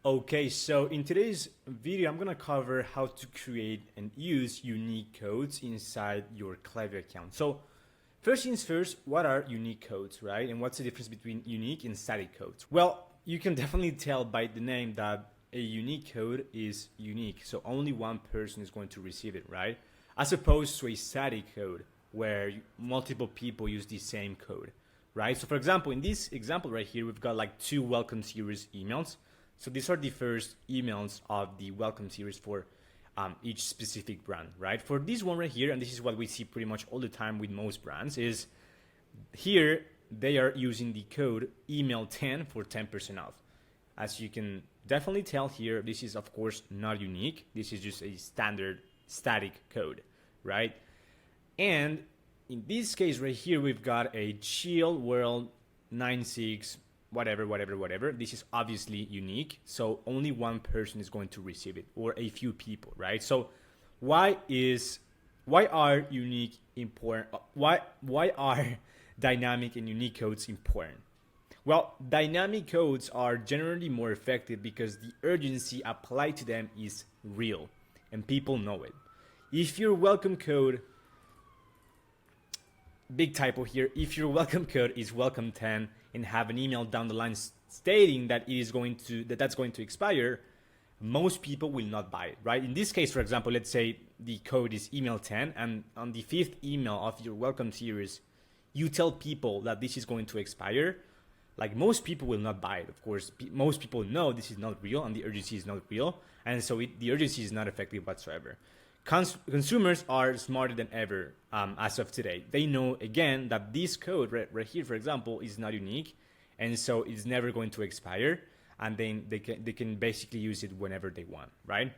Okay, so in today's video, I'm gonna cover how to create and use unique codes inside your Klaviyo account. So first things first, what are unique codes, right? And what's the difference between unique and static codes? Well, you can definitely tell by the name that a unique code is unique. So only one person is going to receive it, right? As opposed to a static code where multiple people use the same code, right? So for example, in this example right here, we've got like two welcome series emails. So these are the first emails of the welcome series for each specific brand, right? For this one right here, and this is what we see pretty much all the time with most brands, is here they are using the code email 10 for 10% off. As you can definitely tell here, this is of course not unique. This is just a standard static code, right? And in this case right here, we've got a chill world 96 whatever. This is obviously unique, so only one person is going to receive it, or a few people, right? So why are unique important? Why are dynamic and unique codes important? Well, dynamic codes are generally more effective because the urgency applied to them is real and people know it. If your welcome code, big typo here, if your welcome code is welcome 10 and have an email down the line stating that that's going to expire, most people will not buy it, right? In this case, for example, let's say the code is email 10, and on the fifth email of your welcome series, you tell people that this is going to expire. Like, most people will not buy it. Of course, most people know this is not real and the urgency is not real, and so the urgency is not effective whatsoever. Consumers are smarter than ever as of today. They know, again, that this code right here, for example, is not unique, and so it's never going to expire, and then they can basically use it whenever they want, right?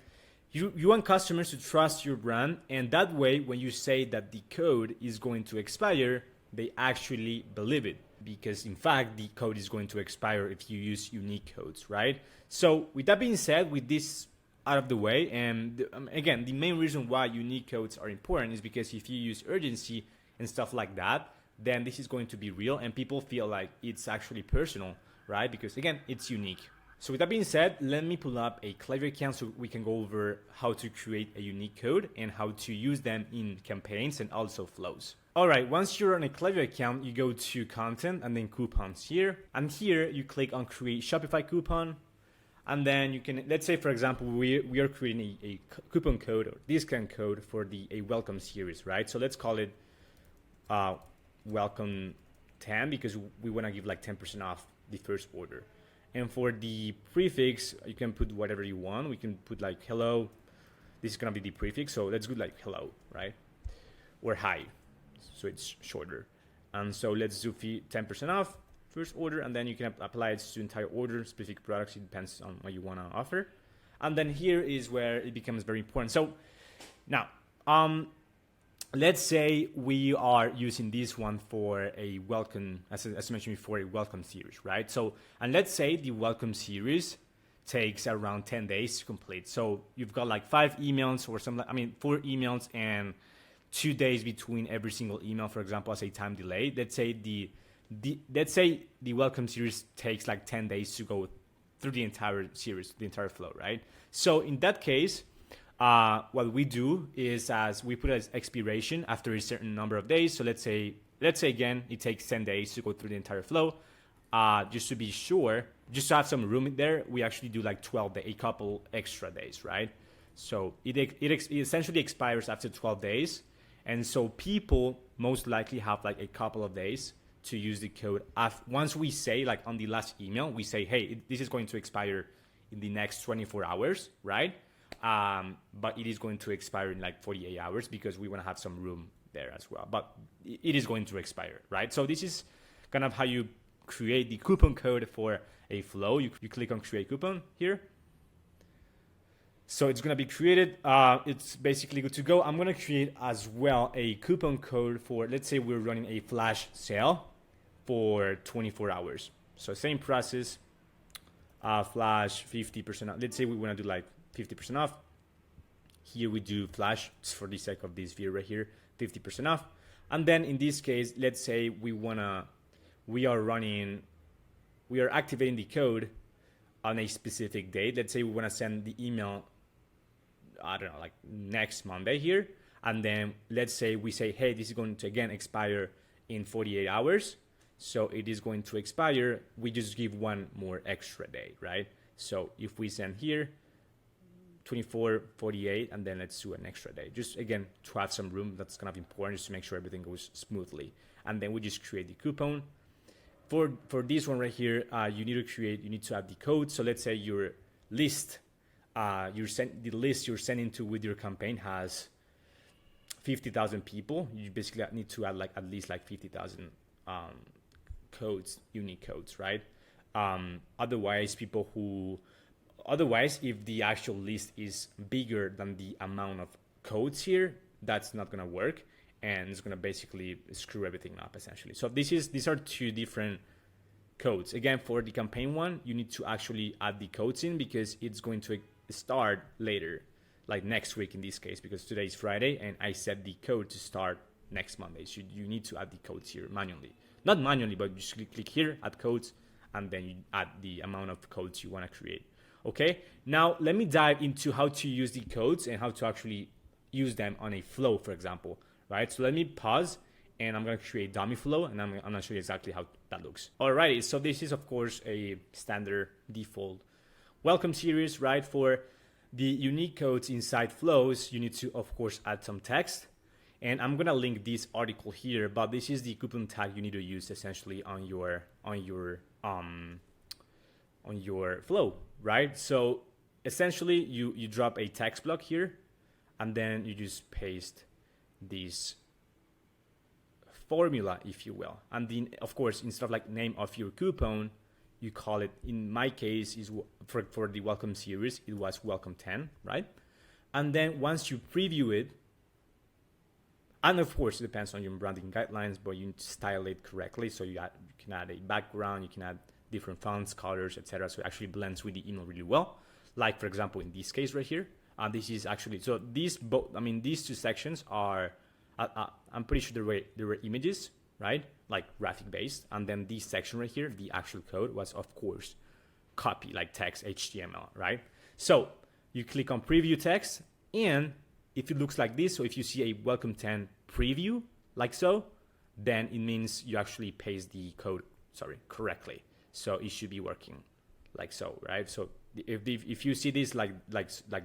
You want customers to trust your brand, and that way, when you say that the code is going to expire, they actually believe it, because in fact, the code is going to expire if you use unique codes, right? So with that being said, with this out of the way, and again, the main reason why unique codes are important is because if you use urgency and stuff like that, then this is going to be real and people feel like it's actually personal, right? Because again, it's unique. So with that being said, let me pull up a Klaviyo account so we can go over how to create a unique code and how to use them in campaigns and also flows. All right, once you're on a Klaviyo account, you go to content and then coupons here. And here you click on create Shopify coupon. And then you can, let's say, for example, we are creating a coupon code or discount code for a welcome series, right? So let's call it welcome 10 because we want to give like 10% off the first order. And for the prefix, you can put whatever you want. We can put like hello. This is going to be the prefix. So let's do like hello, right? Or hi. So it's shorter. And so let's do 10% off first order, and then you can apply it to entire order, specific products. It depends on what you want to offer. And then here is where it becomes very important. So now, let's say we are using this one for a welcome, as I mentioned before, a welcome series, right? So, and let's say the welcome series takes around 10 days to complete. So you've got like 4 emails and 2 days between every single email, for example, as a time delay. Let's say the welcome series takes like 10 days to go through the entire series, the entire flow, right? So in that case, what we do is as we put as expiration after a certain number of days. So let's say again, it takes 10 days to go through the entire flow. Just to be sure, just to have some room in there, we actually do like 12 days, a couple extra days, right? So it essentially expires after 12 days. And so people most likely have like a couple of days to use the code. Once we say, like on the last email, we say, hey, this is going to expire in the next 24 hours, right? But it is going to expire in like 48 hours because we want to have some room there as well. But it is going to expire, right? So this is kind of how you create the coupon code for a flow. You click on create coupon here. So it's going to be created. It's basically good to go. I'm going to create as well a coupon code for, let's say we're running a flash sale for 24 hours. So same process, flash 50% off. Let's say we want to do like 50% off. Here we do flash, just for the sake of this video right here, 50% off. And then in this case, let's say we are activating the code on a specific date. Let's say we want to send the email, I don't know, like next Monday here. And then let's say we say, hey, this is going to again expire in 48 hours. So it is going to expire. We just give one more extra day, right? So if we send here 24, 48, and then let's do an extra day. Just again, to have some room, that's kind of important, just to make sure everything goes smoothly. And then we just create the coupon. For this one right here, you need to add the code. So let's say your list, the list you're sending to with your campaign has 50,000 people. You basically need to add like at least like 50,000 codes, unique codes, right? Otherwise, if the actual list is bigger than the amount of codes here, that's not gonna work, and it's gonna basically screw everything up essentially. So these are two different codes. Again, for the campaign one, you need to actually add the codes in because it's going to start later, like next week in this case, because today is Friday and I set the code to start next Monday. So you need to add the codes here manually. Not manually, but you just click here, add codes, and then you add the amount of codes you want to create. Okay, now let me dive into how to use the codes and how to actually use them on a flow, for example, right? So let me pause and I'm going to create dummy flow and I'm going to show you exactly how that looks. Alrighty, so this is of course a standard default welcome series, right? For the unique codes inside flows, you need to of course add some text. And I'm gonna link this article here, but this is the coupon tag you need to use essentially on your flow, right? So essentially you drop a text block here and then you just paste this formula, if you will. And then of course, instead of like name of your coupon, you call it, in my case, is for the welcome series, it was welcome 10, right? And then once you preview it, and of course, it depends on your branding guidelines, but you need to style it correctly. So you can add a background, you can add different fonts, colors, etc. So it actually blends with the email really well. Like for example, in this case right here, this is actually, so these two sections are, I'm pretty sure there were images, right? Like graphic based. And then this section right here, the actual code was of course copy, like text, HTML, right? So you click on preview text, and if it looks like this, so if you see a welcome 10 preview like so, then it means you actually paste the code, correctly. So it should be working like so, right? So if you see this like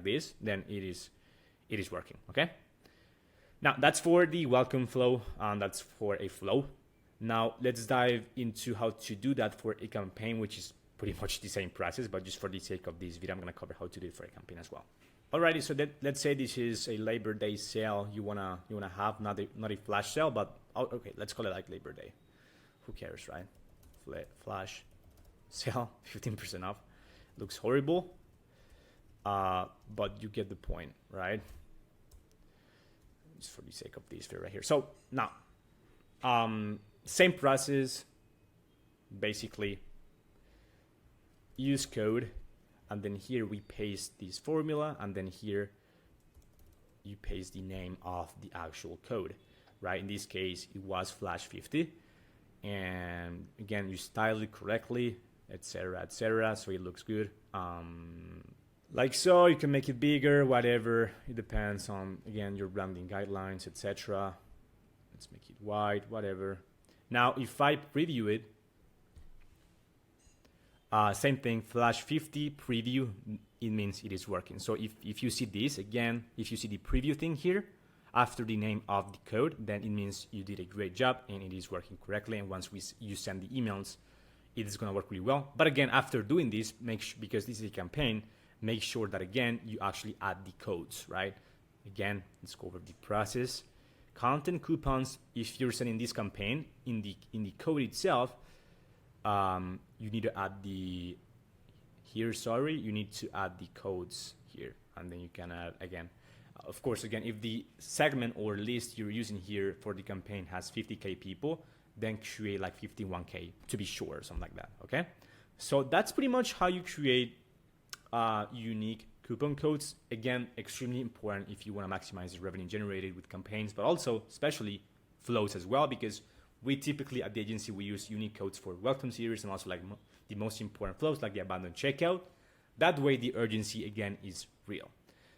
this, then it is working, okay? Now that's for the welcome flow, and that's for a flow. Now let's dive into how to do that for a campaign, which is pretty much the same process, but just for the sake of this video, I'm gonna cover how to do it for a campaign as well. Alrighty, so let's say this is a Labor Day sale you wanna have, not a flash sale, but okay, let's call it like Labor Day. Who cares, right? Flash sale, 15% off. Looks horrible, but you get the point, right? Just for the sake of this video right here. So now, same process, basically. Use code. And then here we paste this formula, and then here you paste the name of the actual code, right? In this case, it was flash 50. And again, you style it correctly, etc., so it looks good. Like so, you can make it bigger, whatever. It depends on, again, your branding guidelines, etc. Let's make it wide, whatever. Now, if I preview it, same thing, flash 50 preview, it means it is working. So if you see this, again, if you see the preview thing here, after the name of the code, then it means you did a great job and it is working correctly. And once you send the emails, it is gonna work really well. But again, after doing this, because this is a campaign, make sure that again, you actually add the codes, right? Again, let's go over the process. Content coupons, if you're sending this campaign, in the code itself, you need to add you need to add the codes here, and then you can add again. Of course, again, if the segment or list you're using here for the campaign has 50K people, then create like 51K to be sure, or something like that, okay? So that's pretty much how you create unique coupon codes. Again, extremely important if you want to maximize the revenue generated with campaigns, but also especially flows as well, because we typically at the agency, we use unique codes for welcome series and also like the most important flows like the abandoned checkout. That way the urgency again is real.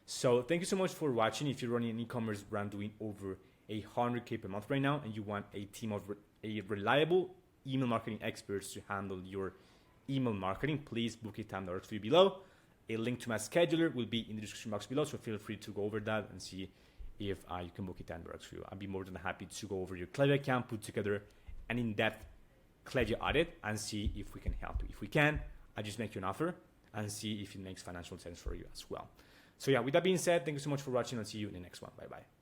So thank you so much for watching. If you're running an e-commerce brand doing over 100K per month right now and you want a team of reliable email marketing experts to handle your email marketing, please book a time that works for you below. A link to my scheduler will be in the description box below, so feel free to go over that and see if you can book a time that works for you. I'd be more than happy to go over your Klaviyo account, put together an in-depth Klaviyo audit and see if we can help you. If we can, I just make you an offer and see if it makes financial sense for you as well. So yeah, with that being said, thank you so much for watching. I'll see you in the next one. Bye-bye.